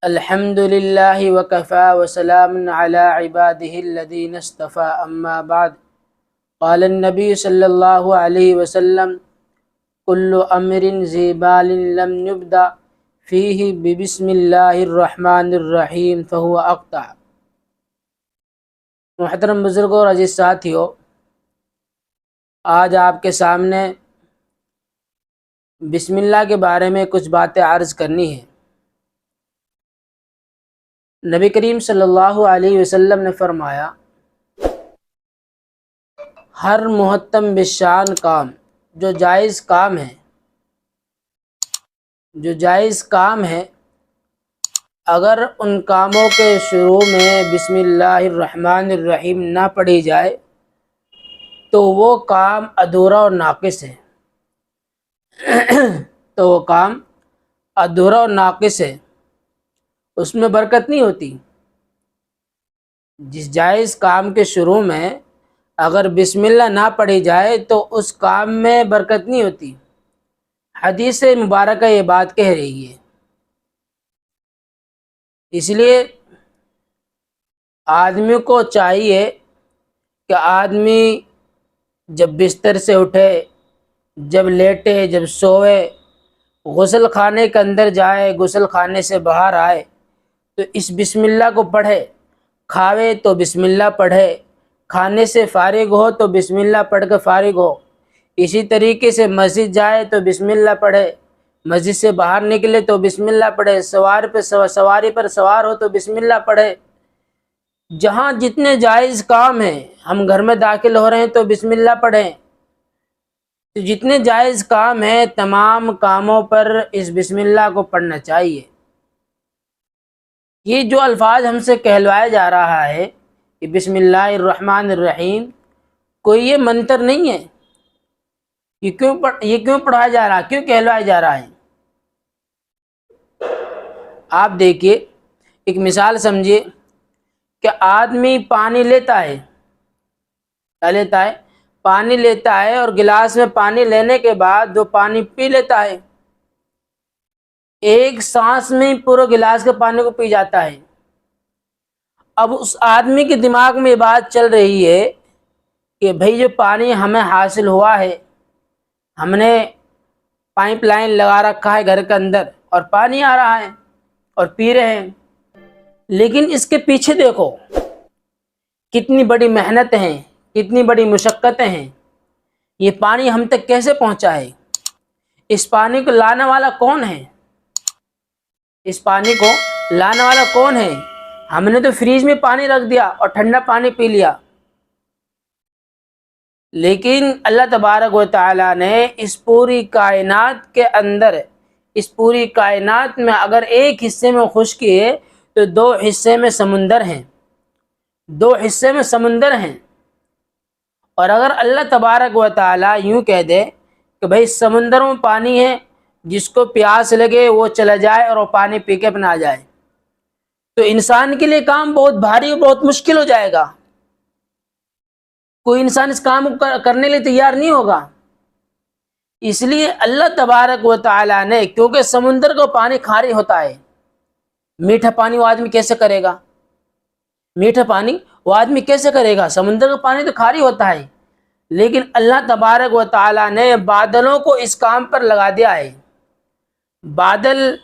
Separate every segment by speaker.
Speaker 1: الحمد للہ وکفى وسلام علی عباده الذین اصطفى اما بعد قال النبی صلی اللہ علیہ وسلم کل امر ذی بال لم یبدأ فیہ ببسم اللہ الرحمن الرحیم فهو اقطع۔ محترم بزرگوں اور عزیز ساتھیو، آج آپ کے سامنے بسم اللہ کے بارے میں کچھ باتیں عرض کرنی ہیں۔ نبی کریم صلی اللہ علیہ وسلم نے فرمایا، ہر محتم بالشان کام، جو جائز کام ہے، اگر ان کاموں کے شروع میں بسم اللہ الرحمن الرحیم نہ پڑھی جائے تو وہ کام ادھورا اور ناقص ہے اس میں برکت نہیں ہوتی۔ جس جائز کام کے شروع میں اگر بسم اللہ نہ پڑھی جائے تو اس کام میں برکت نہیں ہوتی۔ حدیث مبارکہ یہ بات کہہ رہی ہے۔ اس لیے آدمی کو چاہیے کہ آدمی جب بستر سے اٹھے، جب لیٹے، جب سوئے، غسل خانے کے اندر جائے، غسل خانے سے باہر آئے تو اس بسم اللہ کو پڑھے، کھاوے تو بسم اللہ پڑھے، کھانے سے فارغ ہو تو بسم اللہ پڑھ کے فارغ ہو۔ اسی طریقے سے مسجد جائے تو بسم اللہ پڑھے، مسجد سے باہر نکلے تو بسم اللہ پڑھے، سواری پر سوار ہو تو بسم اللہ پڑھے۔ جہاں جتنے جائز کام ہیں، ہم گھر میں داخل ہو رہے ہیں تو بسم اللہ پڑھیں۔ جتنے جائز کام ہیں تمام کاموں پر اس بسم اللہ کو پڑھنا چاہیے۔ یہ جو الفاظ ہم سے کہلوایا جا رہا ہے کہ بسم اللہ الرحمن الرحیم، کوئی یہ منتر نہیں ہے۔ یہ کیوں پڑھایا جا رہا ہے، کیوں کہلوایا جا رہا ہے؟ آپ دیکھیے، ایک مثال سمجھیے کہ آدمی پانی لیتا ہے، پانی لیتا ہے اور گلاس میں پانی لینے کے بعد وہ پانی پی لیتا ہے، ایک سانس میں پورے گلاس کے پانی کو پی جاتا ہے۔ اب اس آدمی کے دماغ میں یہ بات چل رہی ہے کہ بھئی جو پانی ہمیں حاصل ہوا ہے، ہم نے پائپ لائن لگا رکھا ہے گھر کے اندر اور پانی آ رہا ہے اور پی رہے ہیں، لیکن اس کے پیچھے دیکھو کتنی بڑی محنت ہیں، کتنی بڑی مشقتیں ہیں۔ یہ پانی ہم تک کیسے پہنچا ہے؟ اس پانی کو لانے والا کون ہے؟ ہم نے تو فریج میں پانی رکھ دیا اور ٹھنڈا پانی پی لیا، لیکن اللہ تبارک و تعالیٰ نے اس پوری کائنات کے اندر، اس پوری کائنات میں اگر ایک حصے میں خشکی ہے تو دو حصے میں سمندر ہیں۔ اور اگر اللہ تبارک و تعالیٰ یوں کہہ دے کہ بھئی سمندر میں پانی ہے، جس کو پیاس لگے وہ چلا جائے اور وہ پانی پی کے اپنا آ جائے، تو انسان کے لیے کام بہت بھاری اور بہت مشکل ہو جائے گا۔ کوئی انسان اس کام کو کرنے لیے تیار نہیں ہوگا۔ اس لیے اللہ تبارک و تعالیٰ نے، کیونکہ سمندر کا پانی کھارے ہوتا ہے، میٹھا پانی وہ آدمی کیسے کرے گا؟ سمندر کا پانی تو کھاری ہوتا ہے، لیکن اللہ تبارک و تعالیٰ نے بادلوں کو اس کام پر لگا دیا ہے۔ بادل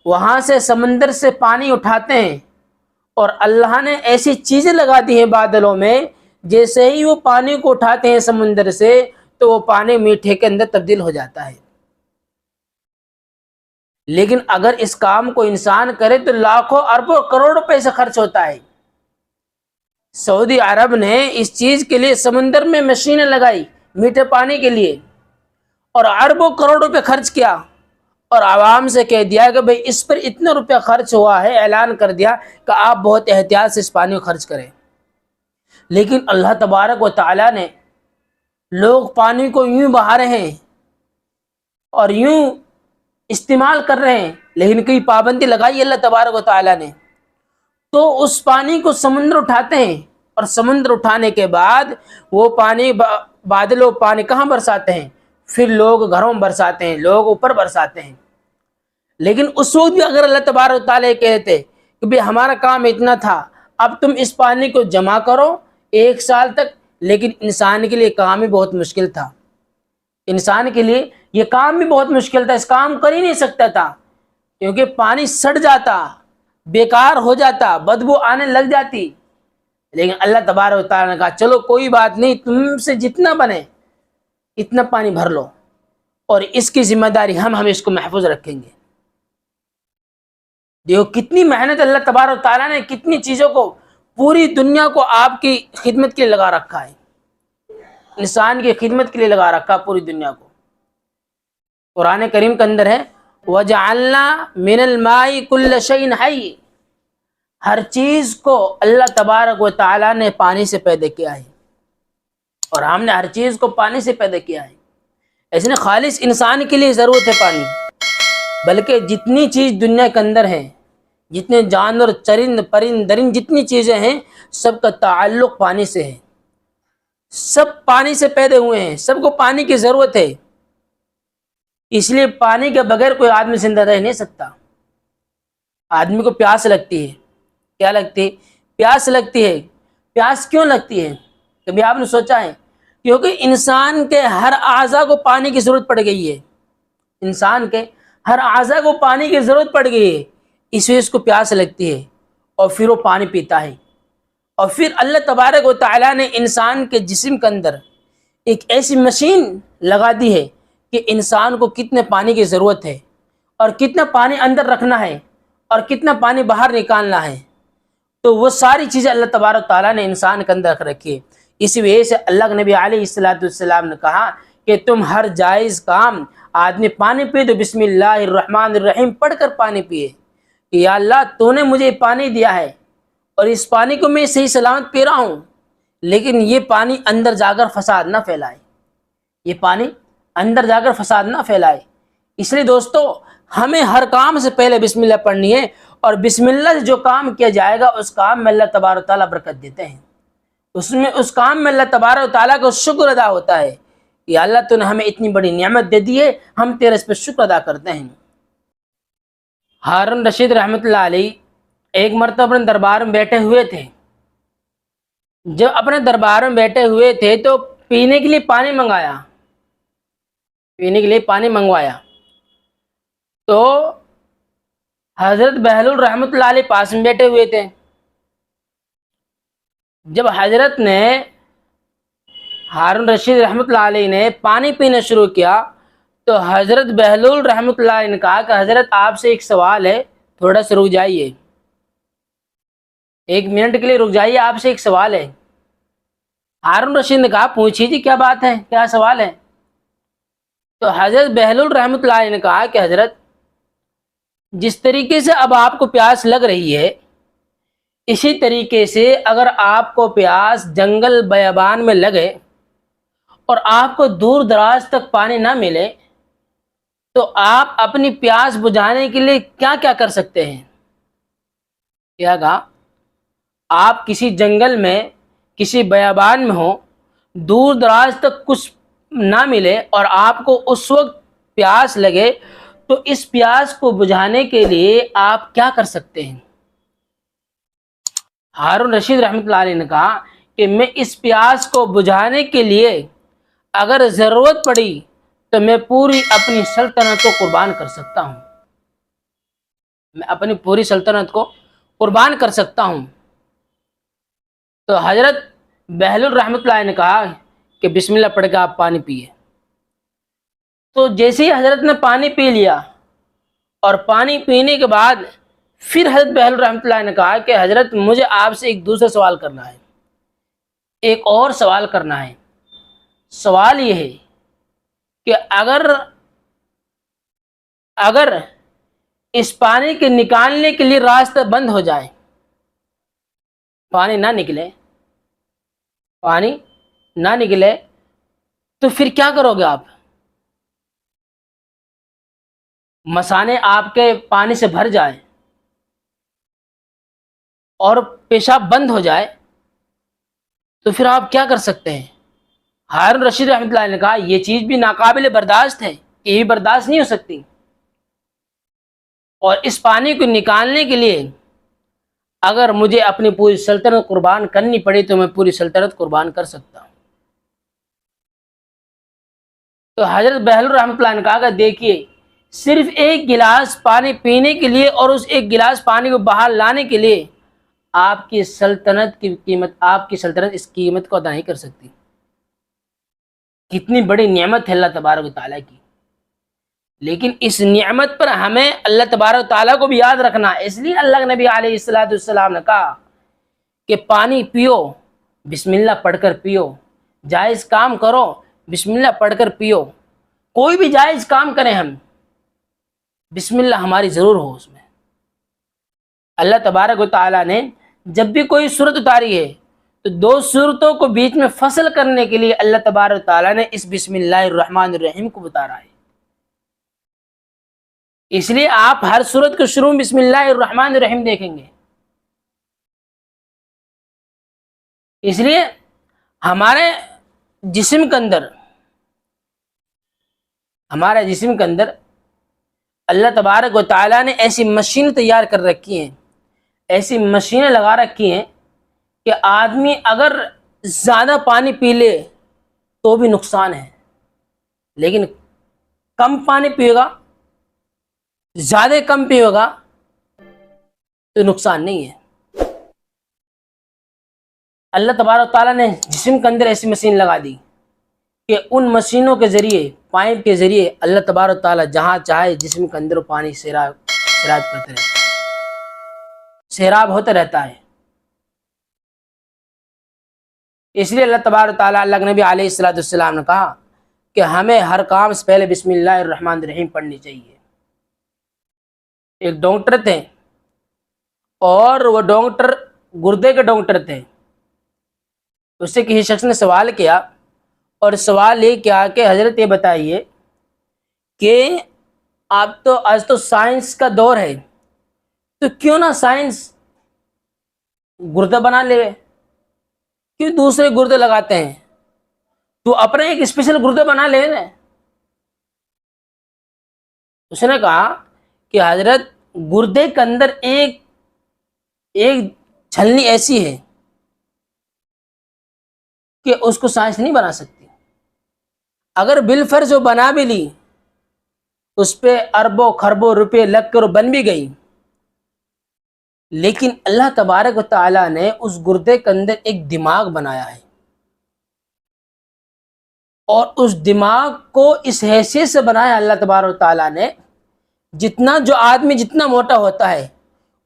Speaker 1: وہاں سے سمندر سے پانی اٹھاتے ہیں اور اللہ نے ایسی چیزیں لگا دی ہیں بادلوں میں، جیسے ہی وہ پانی کو اٹھاتے ہیں سمندر سے تو وہ پانی میٹھے کے اندر تبدیل ہو جاتا ہے۔ لیکن اگر اس کام کو انسان کرے تو لاکھوں اربوں کروڑ روپے سے خرچ ہوتا ہے۔ سعودی عرب نے اس چیز کے لیے سمندر میں مشینیں لگائی میٹھے پانی کے لیے اور اربوں کروڑ روپے خرچ کیا، اور عوام سے کہہ دیا کہ بھئی اس پر اتنا روپیہ خرچ ہوا ہے، اعلان کر دیا کہ آپ بہت احتیاط سے اس پانی کو خرچ کریں۔ لیکن اللہ تبارک و تعالیٰ نے، لوگ پانی کو یوں بہا رہے ہیں اور یوں استعمال کر رہے ہیں، لیکن کوئی پابندی لگائی اللہ تبارک و تعالیٰ نے، تو اس پانی کو سمندر اٹھاتے ہیں اور سمندر اٹھانے کے بعد وہ پانی بادل و پانی کہاں برساتے ہیں؟ پھر لوگ گھروں میں برساتے ہیں، لوگ اوپر برساتے ہیں۔ لیکن اس وقت بھی اگر اللہ تبارک و تعالیٰ کہتے کہ بھئی ہمارا کام اتنا تھا، اب تم اس پانی کو جمع کرو 1 سال تک، لیکن انسان کے لیے کام بھی بہت مشکل تھا، انسان کے لیے یہ کام بھی بہت مشکل تھا، اس کام کر ہی نہیں سکتا تھا، کیونکہ پانی سڑ جاتا، بیکار ہو جاتا، بدبو آنے لگ جاتی۔ لیکن اللہ تبارک و تعالیٰ نے کہا چلو کوئی بات نہیں، تم سے جتنا بنے اتنا پانی بھر لو، اور اس کی ذمہ داری ہم اس کو محفوظ رکھیں گے۔ دیکھو کتنی محنت اللہ تبارک و تعالیٰ نے کتنی چیزوں کو، پوری دنیا کو آپ کی خدمت کے لیے لگا رکھا ہے، انسان کی خدمت کے لیے لگا رکھا پوری دنیا کو۔ قرآن کریم کے اندر ہے وَجَعَلْنَا مِنَ الْمَاءِ كُلَّ شَيْءٍ حَيٍّ، ہر چیز کو اللہ تبارک و تعالیٰ نے پانی سے پیدا کیا ہے، اور ہم نے ہر چیز کو پانی سے پیدا کیا ہے۔ ایسے نہیں خالص انسان کے لیے ضرورت ہے پانی، بلکہ جتنی چیز دنیا کے اندر ہے، جتنے جانور، چرند پرند درند جتنی چیزیں ہیں، سب کا تعلق پانی سے ہے، سب پانی سے پیدا ہوئے ہیں، سب کو پانی کی ضرورت ہے۔ اس لیے پانی کے بغیر کوئی آدمی زندہ رہ نہیں سکتا۔ آدمی کو پیاس لگتی ہے، کیا لگتی ہے؟ پیاس لگتی ہے۔ پیاس کیوں لگتی ہے؟ کبھی آپ نے سوچا ہے؟ کیونکہ انسان کے ہر اعضاء کو پانی کی ضرورت پڑ گئی ہے، انسان کے ہر اعضاء کو پانی کی ضرورت پڑ گئی ہے، اس وجہ اس کو پیاس لگتی ہے، اور پھر وہ پانی پیتا ہے۔ اور پھر اللہ تبارک و تعالیٰ نے انسان کے جسم کے اندر ایک ایسی مشین لگا دی ہے کہ انسان کو کتنے پانی کی ضرورت ہے، اور کتنا پانی اندر رکھنا ہے، اور کتنا پانی باہر نکالنا ہے، تو وہ ساری چیزیں اللہ تبارک و تعالیٰ نے انسان کے اندر رکھ رکھی ہے۔ اسی وجہ سے اللہ کے نبی علیہ السلام نے کہا کہ تم ہر جائز کام آدمی پانی پیے تو بسم اللہ الرحمن الرحیم پڑھ کر پانی پیے، کہ یا اللہ تو نے مجھے پانی دیا ہے، اور اس پانی کو میں صحیح سلامت پی رہا ہوں، لیکن یہ پانی اندر جا کر فساد نہ پھیلائے، یہ پانی اندر جا کر فساد نہ پھیلائے۔ اس لیے دوستو ہمیں ہر کام سے پہلے بسم اللہ پڑھنی ہے، اور بسم اللہ سے جو کام کیا جائے گا اس کام میں اللہ تبارک و تعالیٰ برکت دیتے ہیں، اس کام میں اللہ تبارک و تعالیٰ کو شکر ادا ہوتا ہے کہ اللہ تو نے ہمیں اتنی بڑی نعمت دے دی ہے، ہم تیرے اس پہ شکر ادا کرتے ہیں۔ ہارون رشید رحمۃ اللہ علیہ ایک مرتبہ اپنے دربار میں بیٹھے ہوئے تھے۔ جب اپنے دربار میں بیٹھے ہوئے تھے تو پینے کے لیے پانی منگایا، پینے کے لیے پانی منگوایا، تو حضرت بہلول رحمۃ اللہ علیہ پاس میں بیٹھے ہوئے تھے۔ جب حضرت نے ہارون رشید رحمۃ اللہ علیہ نے پانی پینا شروع کیا تو حضرت بہلول رحمۃ اللہ علیہ نے کہا کہ حضرت آپ سے ایک سوال ہے، تھوڑا سا رک جائیے، 1 منٹ کے لیے رک جائیے، آپ سے ایک سوال ہے۔ ہارون رشید نے کہا پوچھیے جی کیا بات ہے، کیا سوال ہے؟ تو حضرت بہلول رحمۃ اللہ علیہ نے کہا کہ حضرت جس طریقے سے اب آپ کو پیاس لگ رہی ہے، اسی طریقے سے اگر آپ کو پیاس جنگل بیابان میں لگے اور آپ کو دور دراز تک پانی نہ ملے تو آپ اپنی پیاس بجھانے کے لیے کیا کیا کر سکتے ہیں؟ کیا کہا؟ آپ کسی جنگل میں، کسی بیابان میں ہو، دور دراز تک کچھ نہ ملے اور آپ کو اس وقت پیاس لگے تو اس پیاس کو بجھانے کے لیے آپ کیا کر سکتے ہیں؟ ہارون رشید رحمۃ اللہ علیہ نے کہا کہ میں اس پیاس کو بجھانے کے لیے اگر ضرورت پڑی تو میں پوری اپنی سلطنت کو قربان کر سکتا ہوں، میں اپنی پوری سلطنت کو قربان کر سکتا ہوں۔ تو حضرت بہلول رحمۃ اللہ علیہ نے کہا کہ بسم اللہ پڑھ کے آپ پانی پیئے۔ تو جیسے ہی حضرت نے پانی پی لیا، اور پانی پینے کے بعد پھر حضرت بہلول رحمۃ اللہ نے کہا کہ حضرت مجھے آپ سے ایک دوسرا سوال کرنا ہے، ایک اور سوال کرنا ہے۔ سوال یہ ہے کہ اگر اس پانی کے نکالنے کے لیے راستہ بند ہو جائے، پانی نہ نکلے، پانی نہ نکلے تو پھر کیا کرو گے آپ؟ مثانے آپ کے پانی سے بھر جائے اور پیشاب بند ہو جائے تو پھر آپ کیا کر سکتے ہیں؟ ہارون رشید رحمۃ اللہ علیہ نے کہا یہ چیز بھی ناقابل برداشت ہے، یہ بھی برداشت نہیں ہو سکتی۔ اور اس پانی کو نکالنے کے لیے اگر مجھے اپنی پوری سلطنت قربان کرنی پڑی تو میں پوری سلطنت قربان کر سکتا ہوں۔ تو حضرت بہلول رحمۃ اللہ نے کہا کہ دیکھیے، صرف ایک گلاس پانی پینے کے لیے اور اس ایک گلاس پانی کو باہر لانے کے لیے آپ کی سلطنت کی قیمت، آپ کی سلطنت اس قیمت کو ادا نہیں کر سکتی۔ کتنی بڑی نعمت ہے اللہ تبارک و تعالیٰ کی، لیکن اس نعمت پر ہمیں اللہ تبارک و تعالیٰ کو بھی یاد رکھنا ہے۔ اس لیے اللہ کے نبی علیہ السلام نے کہا کہ پانی پیو، بسم اللہ پڑھ کر پیو، جائز کام کرو، بسم اللہ پڑھ کر پیو، کوئی بھی جائز کام کریں ہم، بسم اللہ ہماری ضرور ہو اس میں۔ اللہ تبارک و تعالیٰ نے جب بھی کوئی صورت اتاری ہے تو دو صورتوں کو بیچ میں فصل کرنے کے لیے اللہ تبارک و تعالیٰ نے اس بسم اللہ الرحمن الرحیم کو بتا رہا ہے۔ اس لیے آپ ہر صورت کے شروع میں بسم اللہ الرحمن الرحیم دیکھیں گے۔ اس لیے ہمارے جسم کے اندر اللہ تبارک و تعالیٰ نے ایسی مشین تیار کر رکھی ہیں، ایسی مشینیں لگا رکھی ہیں کہ آدمی اگر زیادہ پانی پی لے تو بھی نقصان ہے، لیکن کم پانی پیے گا، زیادہ کم پیے گا تو نقصان نہیں ہے۔ اللہ تبارک و تعالیٰ نے جسم کے اندر ایسی مشین لگا دی کہ ان مشینوں کے ذریعے، پائپ کے ذریعے اللہ تبارک و تعالیٰ جہاں چاہے جسم کے اندر پانی سیراب کرتے رہتا ہے، سیراب ہوتا رہتا ہے۔ اس لیے اللہ تبارک و تعالیٰ، اللہ کے نبی علیہ السلام نے کہا کہ ہمیں ہر کام سے پہلے بسم اللہ الرحمن الرحیم پڑھنی چاہیے۔ ایک ڈاکٹر تھے اور وہ ڈاکٹر گردے کے ڈاکٹر تھے۔ اس سے کسی شخص نے سوال کیا، اور سوال یہ کیا کہ حضرت یہ بتائیے کہ آج تو سائنس کا دور ہے، تو کیوں نہ سائنس گردہ بنا لے، کیوں دوسرے گردے لگاتے ہیں، تو اپنے ایک اسپیشل گردہ بنا لے نا۔ اس نے کہا کہ حضرت گردے کے اندر ایک چھلنی ایسی ہے کہ اس کو سائنس نہیں بنا سکتی، اگر بالفرض وہ بنا بھی لی، اس پہ اربوں خربوں روپے لگ کر بن بھی گئی، لیکن اللہ تبارک و تعالیٰ نے اس گردے کے اندر ایک دماغ بنایا ہے، اور اس دماغ کو اس حیثیت سے بنایا اللہ تبارک و تعالیٰ نے، جو آدمی جتنا موٹا ہوتا ہے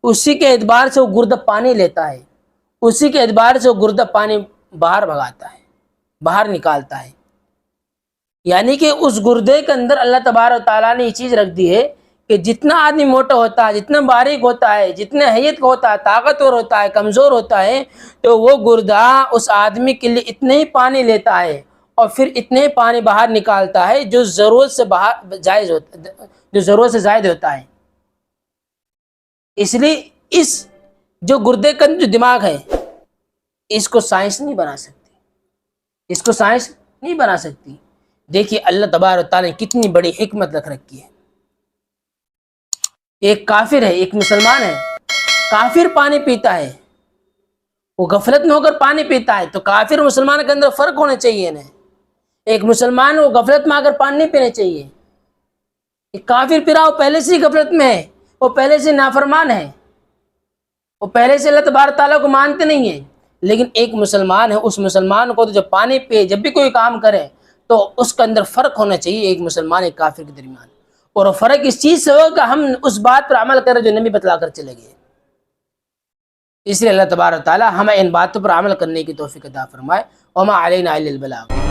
Speaker 1: اسی کے اعتبار سے وہ گردہ پانی لیتا ہے، اسی کے اعتبار سے وہ گردہ پانی باہر بھگاتا ہے، باہر نکالتا ہے۔ یعنی کہ اس گردے کے اندر اللہ تبارک و تعالیٰ نے یہ چیز رکھ دی ہے کہ جتنا آدمی موٹا ہوتا ہے، جتنا باریک ہوتا ہے، جتنا حیت کا ہوتا ہے، طاقتور ہوتا ہے، کمزور ہوتا ہے، تو وہ گردہ اس آدمی کے لیے اتنے ہی پانی لیتا ہے اور پھر اتنے ہی پانی باہر نکالتا ہے جو ضرورت سے زائد ہوتا ہے۔ اس لیے جو گردے کا جو دماغ ہے، اس کو سائنس نہیں بنا سکتی، دیکھیے اللہ تبارک و تعالیٰ نے کتنی بڑی حکمت رکھ رکھی ہے۔ ایک کافر ہے، ایک مسلمان ہے، کافر پانی پیتا ہے، وہ غفلت میں ہو کر پانی پیتا ہے، تو کافر اور مسلمان کے اندر فرق ہونا چاہیے نا۔ ایک مسلمان وہ غفلت میں آ کر پانی نہیں پینا چاہیے، ایک کافر پیرا وہ پہلے سے ہی غفلت میں ہے، وہ پہلے سے نافرمان ہے، وہ پہلے سے اللہ تبارک تعالیٰ کو مانتے نہیں ہیں۔ لیکن ایک مسلمان ہے، اس مسلمان کو تو جب پانی پی، جب بھی کوئی کام کرے تو اس کے اندر فرق ہونا چاہیے ایک مسلمان ایک کافر کے درمیان، اور وہ فرق اس چیز سے ہو کہ ہم اس بات پر عمل کریں جو نبی بتلا کر چلے گئے۔ اس لیے اللہ تبارک تعالیٰ ہمیں ان باتوں پر عمل کرنے کی توفیق عطا فرمائے۔ وما علینا الا البلاغ۔